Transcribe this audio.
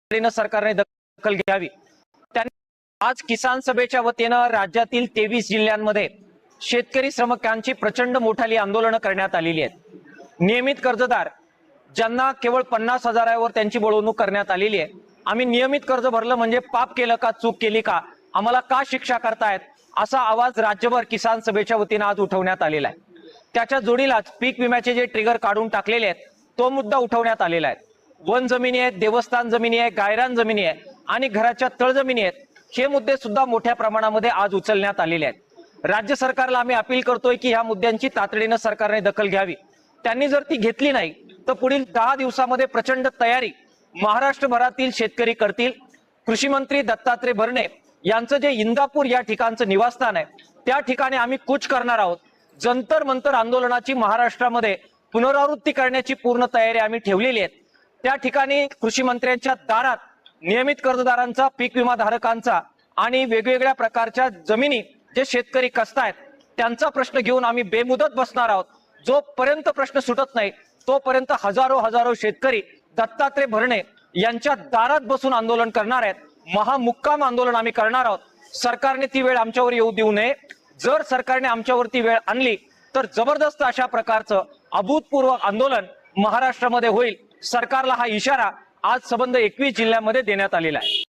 तातडीनं सरकारने दखल घ्यावी। त्यांनी आज किसान सभेच्या वतीनं राज्यातील 23 जिल्ह्यांमध्ये शेतकरी श्रमिकांची प्रचंड मोठाली आंदोलनं करण्यात आलेली आहेत। नियमित कर्जदार ज्यांना केवळ 50,000वर त्यांची बोलवणूक करण्यात आलेली आहे, आम्ही नियमित कर्ज भरलं म्हणजे पाप केलं का, चूक केली का, आम्हाला का शिक्षा करतायत, असा आवाज राज्यभर किसान सभेच्या वतीनं आज उठवण्यात आलेला आहे। त्याच्या जोडीलाच पीक विम्याचे जे ट्रिगर काढून टाकलेले आहेत तो मुद्दा उठवण्यात आलेला आहे। वन जमिनी आहेत, देवस्थान जमिनी आहे, गायरान जमिनी आहे आणि घराच्या तळजमिनी आहेत, हे मुद्दे सुद्धा मोठ्या प्रमाणामध्ये आज उचलण्यात आलेले आहेत। राज्य सरकारला आम्ही अपील करतोय की ह्या मुद्द्यांची तातडीनं सरकारने दखल घ्यावी। त्यांनी जर ती घेतली नाही तर पुढील 10 दिवसामध्ये प्रचंड तयारी महाराष्ट्रभरातील शेतकरी करतील। कृषी मंत्री दत्तात्रय भरणे यांचं जे इंदापूर या ठिकाणचं निवासस्थान आहे त्या ठिकाणी आम्ही कूच करणार आहोत। जंतर मंतर आंदोलनाची महाराष्ट्रामध्ये पुनरावृत्ती करण्याची पूर्ण तयारी आम्ही ठेवलेली आहे। त्या ठिकाणी कृषी मंत्र्यांच्या दारात नियमित कर्जदारांचा, पीक विमा धारकांचा आणि वेगवेगळ्या प्रकारच्या जमिनी जे शेतकरी कसतायत त्यांचा प्रश्न घेऊन आम्ही बेमुदत बसणार आहोत। जोपर्यंत प्रश्न सुटत नाही तोपर्यंत हजारो शेतकरी दत्तात्रय भरणे यांच्या दारात बसून आंदोलन करणार आहेत। महामुक्काम आंदोलन आम्ही करणार आहोत। सरकारने ती वेळ आमच्यावर येऊ देऊ नये। जर सरकारने आमच्यावरती वेळ आणली तर जबरदस्त अशा प्रकारचं अभूतपूर्व आंदोलन महाराष्ट्रामध्ये होईल। सरकारला हा इशारा आज संबंध 21 जिल्ह्यांमध्ये देण्यात आलेला आहे।